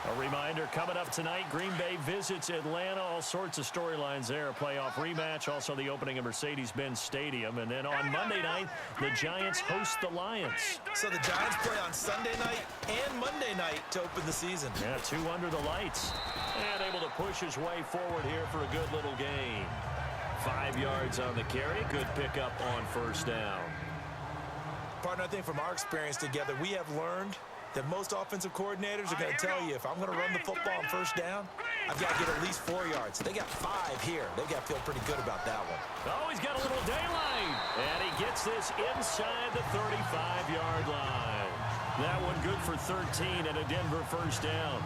[SPEAKER 1] A reminder, coming up tonight, Green Bay visits Atlanta. All sorts of storylines there. A playoff rematch, also the opening of Mercedes-Benz Stadium. And then on Monday night, the Giants host the Lions.
[SPEAKER 2] So the Giants play on Sunday night and Monday night to open the season.
[SPEAKER 1] Yeah, 2 under the lights. And able to push his way forward here for a good little gain. 5 yards on the carry. Good pickup on 1st down.
[SPEAKER 2] Partner, I think from our experience together, we have learned that most offensive coordinators are going to tell you, if I'm going to run the football on 1st down, I've got to get at least 4 yards. They got 5 here. They've got to feel pretty good about that one.
[SPEAKER 1] Oh, he's got a little daylight. And he gets this inside the 35-yard line. That one good for 13 and a Denver 1st down.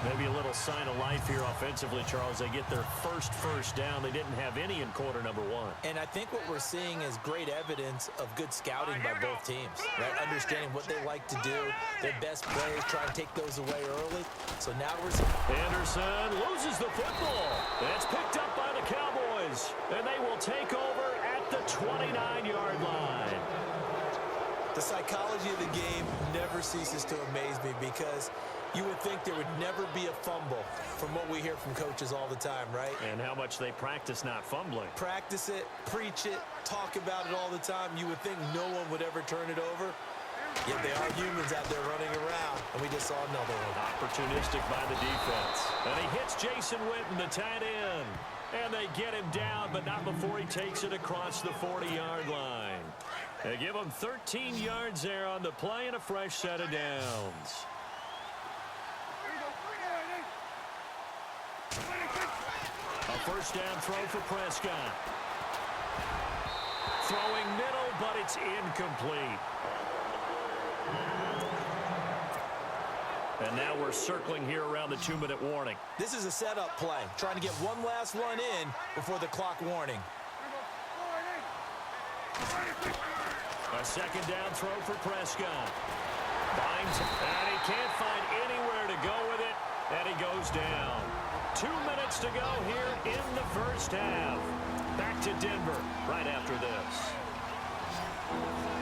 [SPEAKER 1] Maybe a little sign of life here offensively, Charles. They get their first down. They didn't have any in quarter number 1.
[SPEAKER 2] And I think what we're seeing is great evidence of good scouting by both teams, right? Understanding what they like to do, their best plays, try and take those away early. So now we're seeing
[SPEAKER 1] Anderson loses the football. It's picked up by the Cowboys. And they will take over at the 29-yard line.
[SPEAKER 2] The psychology of the game never ceases to amaze me because you would think there would never be a fumble from what we hear from coaches all the time, right?
[SPEAKER 1] And how much they practice not fumbling.
[SPEAKER 2] Practice it, preach it, talk about it all the time. You would think no one would ever turn it over. Yet they are humans out there running around, and we just saw another one.
[SPEAKER 1] Opportunistic by the defense. And he hits Jason Witten, the tight end. And they get him down, but not before he takes it across the 40-yard line. They give him 13 yards there on the play and a fresh set of downs. A first down throw for Prescott. Throwing middle, but it's incomplete. And now we're circling here around the 2-minute warning.
[SPEAKER 2] This is a setup play, trying to get one last one in before the clock warning.
[SPEAKER 1] A second down throw for Prescott. Finds him, and he can't find anywhere to go with it, and he goes down. 2 minutes to go here in the first half. Back to Denver right after this.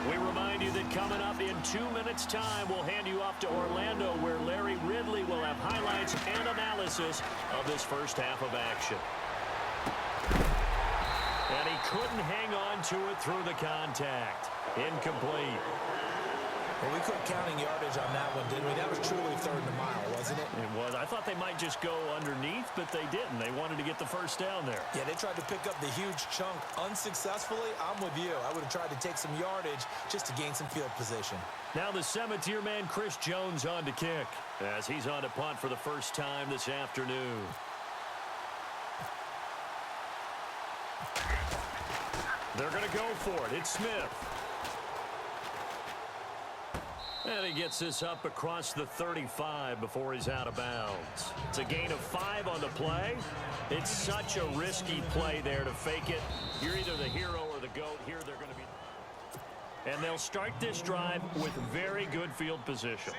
[SPEAKER 1] We remind you that coming up in 2 minutes' time, we'll hand you off to Orlando, where Larry Ridley will have highlights and analysis of this first half of action. And he couldn't hang on to it through the contact. Incomplete.
[SPEAKER 2] Well, we quit counting yardage on that one, didn't we? That was truly third and a mile, wasn't it?
[SPEAKER 1] It was. I thought they might just go underneath, but they didn't. They wanted to get the first down there.
[SPEAKER 2] Yeah, they tried to pick up the huge chunk unsuccessfully. I'm with you. I would have tried to take some yardage just to gain some field position.
[SPEAKER 1] Now the Cemeteer man, Chris Jones, on to kick as he's on to punt for the first time this afternoon. They're going to go for it. It's Smith. And he gets this up across the 35 before he's out of bounds. It's a gain of 5 on the play. It's such a risky play there to fake it. You're either the hero or the GOAT. Here they're going to be. And they'll start this drive with very good field position.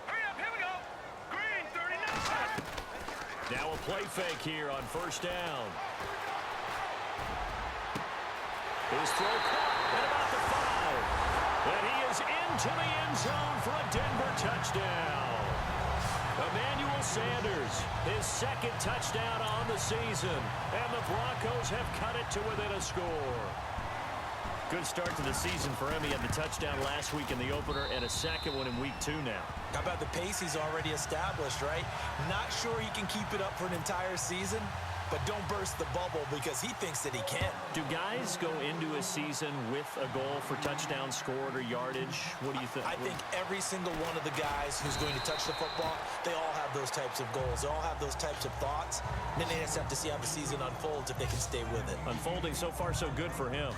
[SPEAKER 3] Hurry up, here we go. Green, 39.
[SPEAKER 1] Now a play fake here on first down. His throw caught at about the 5. And he is into the end zone for a Denver touchdown. Emmanuel Sanders, his second touchdown on the season. And the Broncos have cut it to within a score. Good start to the season for him. He had the touchdown last week in the opener and a second one in week 2 now.
[SPEAKER 2] How about the pace he's already established, right? Not sure he can keep it up for an entire season, but don't burst the bubble because he thinks that he can.
[SPEAKER 1] Do guys go into a season with a goal for touchdowns scored or yardage? What do you think?
[SPEAKER 2] I think every single one of the guys who's going to touch the football, they all have those types of goals. They all have those types of thoughts. And then they just have to see how the season unfolds if they can stay with it.
[SPEAKER 1] Unfolding so far so good for him.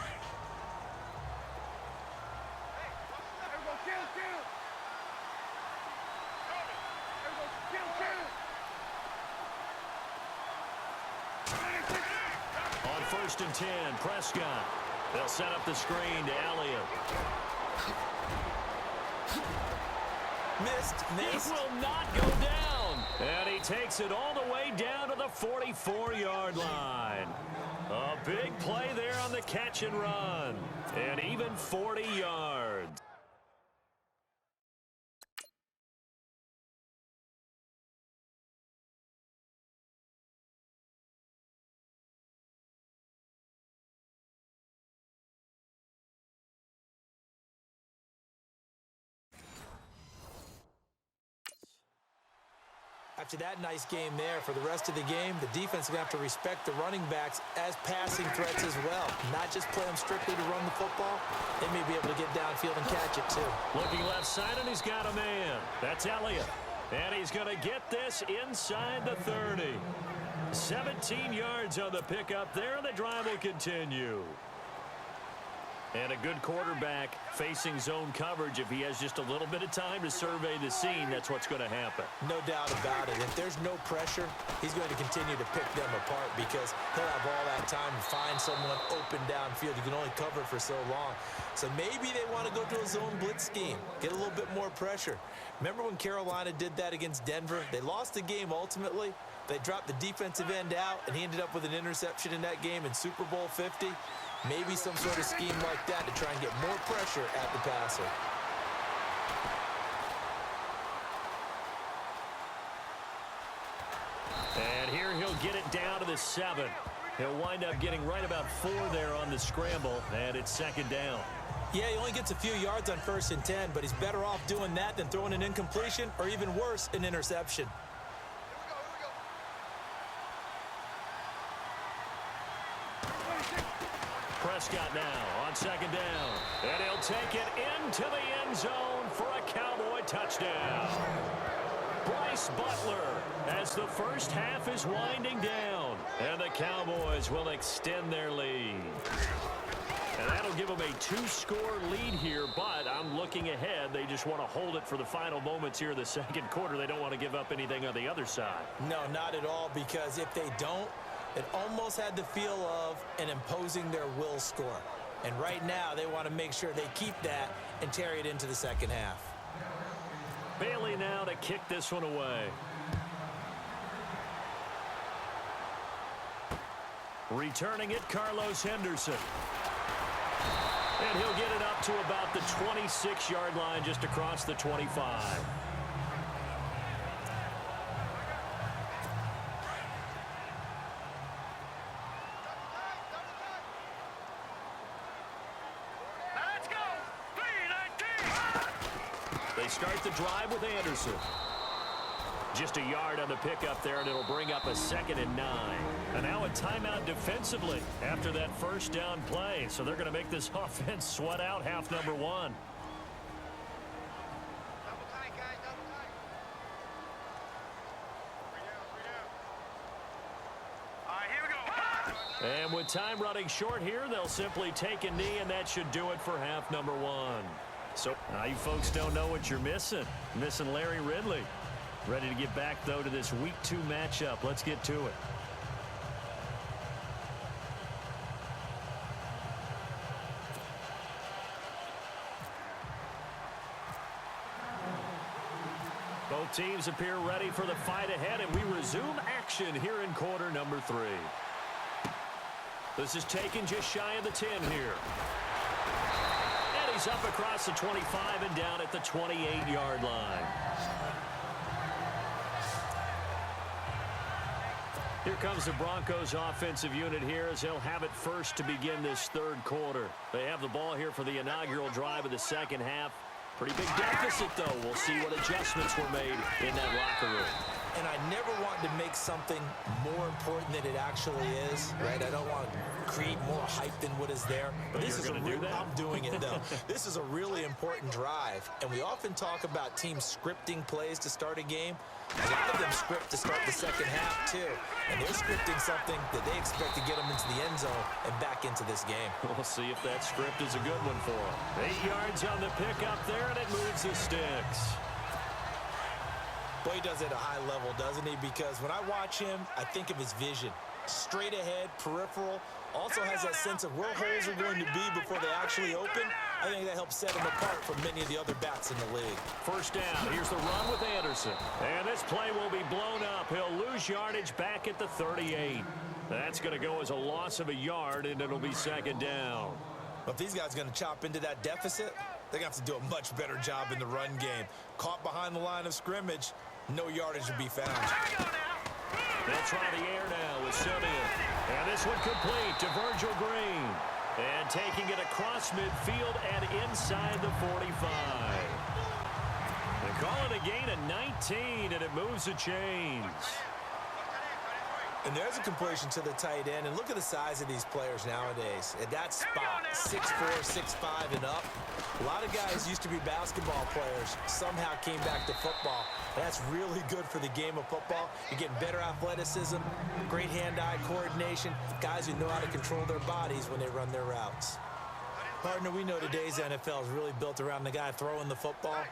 [SPEAKER 1] On first and 10, Prescott. They'll set up the screen to Elliott.
[SPEAKER 2] Missed.
[SPEAKER 1] It will not go down. And he takes it all the way down to the 44-yard line. A big play there on the catch and run. And even 40 yards.
[SPEAKER 2] After that nice game there, for the rest of the game, the defense is going to have to respect the running backs as passing threats as well. Not just play them strictly to run the football. They may be able to get downfield and catch it, too.
[SPEAKER 1] Looking left side, and he's got a man. That's Elliott. And he's going to get this inside the 30. 17 yards on the pickup there, and the drive will continue. And a good quarterback facing zone coverage. If he has just a little bit of time to survey the scene, that's what's going to happen.
[SPEAKER 2] No doubt about it. If there's no pressure, he's going to continue to pick them apart because he'll have all that time to find someone open downfield. You can only cover for so long. So maybe they want to go to a zone blitz scheme, get a little bit more pressure. Remember when Carolina did that against Denver? They lost the game ultimately. They dropped the defensive end out, and he ended up with an interception in that game in Super Bowl 50. Maybe some sort of scheme like that to try and get more pressure at the passer.
[SPEAKER 1] And here he'll get it down to the 7. He'll wind up getting right about 4 there on the scramble, and it's second down.
[SPEAKER 2] Yeah, he only gets a few yards on 1st and 10, but he's better off doing that than throwing an incompletion or even worse, an interception.
[SPEAKER 1] Prescott now on second down. And he'll take it into the end zone for a Cowboy touchdown. Bryce Butler as the first half is winding down. And the Cowboys will extend their lead. And that'll give them a 2-score lead here, but I'm looking ahead. They just want to hold it for the final moments here in the second quarter. They don't want to give up anything on the other side.
[SPEAKER 2] No, not at all, because if they don't, it almost had the feel of an imposing their will score. And right now, they want to make sure they keep that and carry it into the second half.
[SPEAKER 1] Bailey now to kick this one away. Returning it, Carlos Henderson. And he'll get it up to about the 26-yard line, just across the 25.
[SPEAKER 3] Let's go. 3-19.
[SPEAKER 1] They start the drive with Anderson. Just a yard on the pickup there, and it'll bring up a 2nd and 9. And now a timeout defensively after that first down play. So they're going to make this offense sweat out half number 1.
[SPEAKER 3] Double tight, guys. Double tight. 3 down. All right, here we go.
[SPEAKER 1] And with time running short here, they'll simply take a knee, and that should do it for half number 1. So now you folks don't know what you're missing. Missing Larry Ridley. Ready to get back, though, to this Week 2 matchup. Let's get to it. Both teams appear ready for the fight ahead, and we resume action here in quarter number 3. This is taken just shy of the 10 here. And he's up across the 25 and down at the 28-yard line. Here comes the Broncos offensive unit here as they'll have it first to begin this third quarter. They have the ball here for the inaugural drive of the second half. Pretty big deficit, though. We'll see what adjustments were made in that locker room.
[SPEAKER 2] And I never want to make something more important than it actually is, right? I don't want to create more hype than what is there. But this is I'm doing it, though. This is a really important drive. And we often talk about teams scripting plays to start a game. A lot of them script to start the second half, too. And they're scripting something that they expect to get them into the end zone and back into this game.
[SPEAKER 1] We'll see if that script is a good one for them. 8 yards on the pickup there, and it moves the sticks.
[SPEAKER 2] Boy, he does it at a high level, doesn't he? Because when I watch him, I think of his vision. Straight ahead, peripheral. Also has that sense of where holes are going to be before they actually open. I think that helps set him apart from many of the other backs in the league.
[SPEAKER 1] First down. Here's the run with Anderson. And this play will be blown up. He'll lose yardage back at the 38. That's going to go as a loss of a yard, and it'll be second down.
[SPEAKER 2] But if these guys are going to chop into that deficit, they're going to have to do a much better job in the run game. Caught behind the line of scrimmage, no yardage to be found.
[SPEAKER 1] They'll try the air now with Simeon. And this one complete to Virgil Green. And taking it across midfield and inside the 45. They call it a gain of 19, and it moves the chains.
[SPEAKER 2] And there's a completion to the tight end. And look at the size of these players nowadays. At that spot, 6'4", 6'5", and up. A lot of guys used to be basketball players. Somehow came back to football. That's really good for the game of football. You're getting better athleticism, great hand-eye coordination, guys who know how to control their bodies when they run their routes. Partner, we know today's NFL is really built around the guy throwing the football.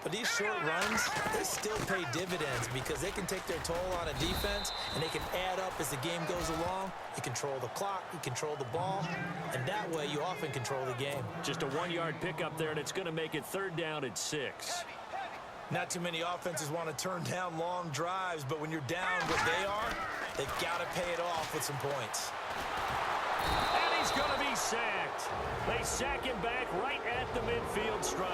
[SPEAKER 2] But these short runs, they still pay dividends because they can take their toll on a defense and they can add up as the game goes along. You control the clock, you control the ball, and that way you often control the game.
[SPEAKER 1] Just a 1-yard pickup there, and it's going to make it third down at 6.
[SPEAKER 2] Not too many offenses want to turn down long drives, but when you're down what they are, they've got to pay it off with some points.
[SPEAKER 1] And he's going to be sacked. They sack him back right at the midfield stripe.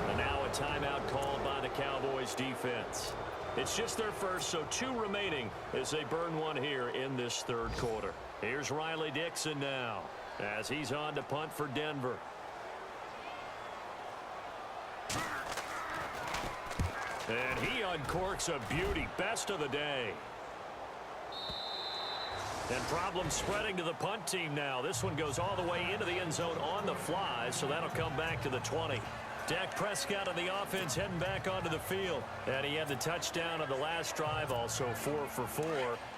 [SPEAKER 1] And now a timeout called by the Cowboys defense. It's just their first, so 2 remaining as they burn one here in this third quarter. Here's Riley Dixon now as he's on to punt for Denver. And he uncorks a beauty. Best of the day. And problem spreading to the punt team now. This one goes all the way into the end zone on the fly, so that'll come back to the 20. Dak Prescott of the offense heading back onto the field. And he had the touchdown on the last drive, also 4 for 4.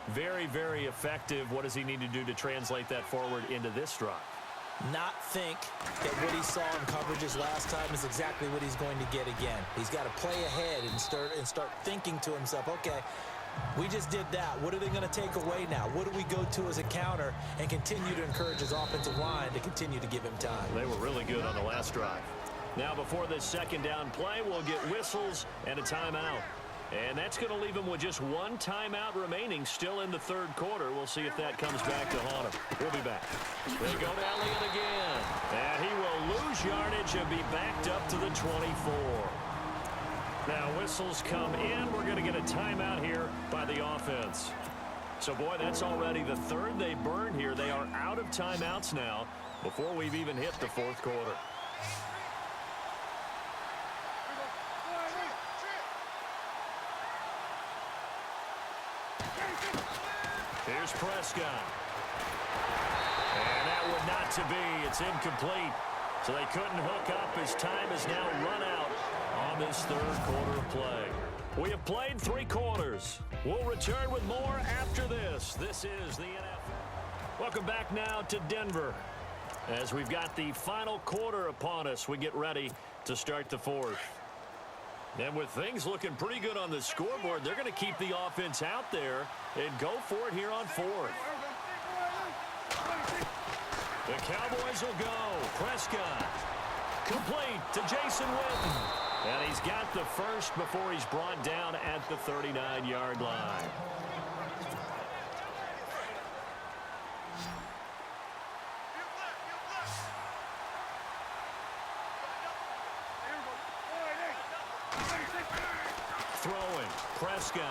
[SPEAKER 1] Very, very effective. What does he need to do to translate that forward into this drive?
[SPEAKER 2] Not think that what he saw in coverages last time is exactly what he's going to get again. He's got to play ahead and start thinking to himself, okay, we just did that. What are they going to take away now? What do we go to as a counter? And continue to encourage his offensive line to continue to give him time.
[SPEAKER 1] They were really good on the last drive. Now before this second down play, we'll get whistles and a timeout. And that's going to leave him with just 1 timeout remaining still in the third quarter. We'll see if that comes back to haunt him. We'll be back. They go to Elliott again. And he will lose yardage and be backed up to the 24. Now whistles come in. We're going to get a timeout here by the offense. So, boy, that's already the third they burn here. They are out of timeouts now before we've even hit the fourth quarter. Here's Prescott. And that would not to be. It's incomplete. So they couldn't hook up. His time is now run out on this third quarter of play. We have played 3 quarters. We'll return with more after this. This is the NFL. Welcome back now to Denver. As we've got the final quarter upon us, we get ready to start the fourth. And with things looking pretty good on the scoreboard, they're going to keep the offense out there and go for it here on fourth. The Cowboys will go. Prescott. Complete to Jason Witten. And he's got the first before he's brought down at the 39-yard line. Throwing. Prescott.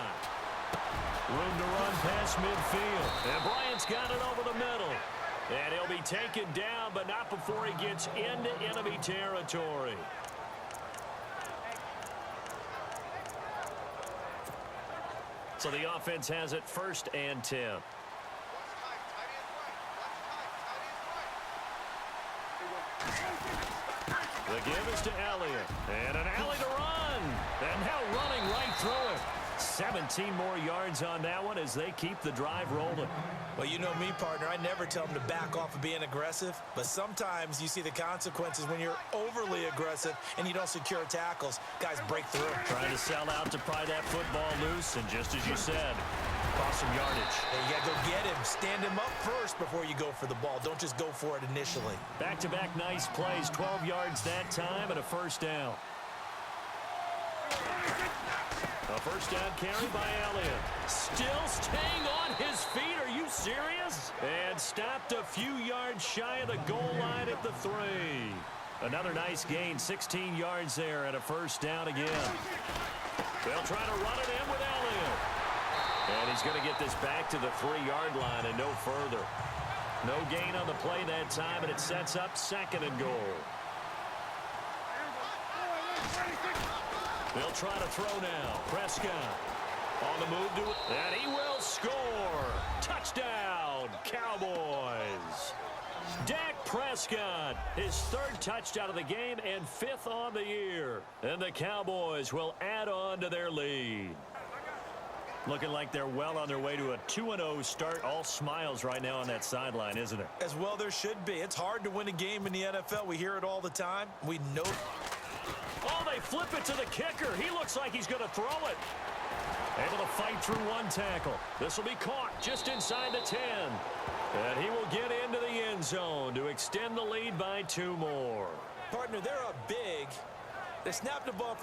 [SPEAKER 1] Room to run past midfield. And Bryant's got it over the middle. And he'll be taken down, but not before he gets into enemy territory. So the offense has it 1st and 10. The give is to Elliott. And an alley to run. And now running right through it. 17 more yards on that one as they keep the drive rolling.
[SPEAKER 2] Well, you know me, partner. I never tell them to back off of being aggressive. But sometimes you see the consequences when you're overly aggressive and you don't secure tackles. Guys break through.
[SPEAKER 1] Trying to sell out to pry that football loose. And just as you said, cost some yardage.
[SPEAKER 2] Hey, you got to go get him. Stand him up first before you go for the ball. Don't just go for it initially.
[SPEAKER 1] Back-to-back nice plays. 12 yards that time and a first down. A first down carry by Elliott. Still staying on his feet. Are you serious? And stopped a few yards shy of the goal line at the 3. Another nice gain. 16 yards there and a first down again. They'll try to run it in with Elliott. And he's going to get this back to the 3-yard line and no further. No gain on the play that time, and it sets up 2nd and goal. They'll try to throw now. Prescott on the move to it. And he will score. Touchdown, Cowboys. Dak Prescott, his 3rd touchdown of the game and 5th on the year. And the Cowboys will add on to their lead. Looking like they're well on their way to a 2-0 start. All smiles right now on that sideline, isn't it?
[SPEAKER 2] As well there should be. It's hard to win a game in the NFL. We hear it all the time. We know.
[SPEAKER 1] Oh, they flip it to the kicker. He looks like he's going to throw it. Able to fight through one tackle. This will be caught just inside the 10. And he will get into the end zone to extend the lead by 2 more.
[SPEAKER 2] Partner, they're up big. They snapped the ball.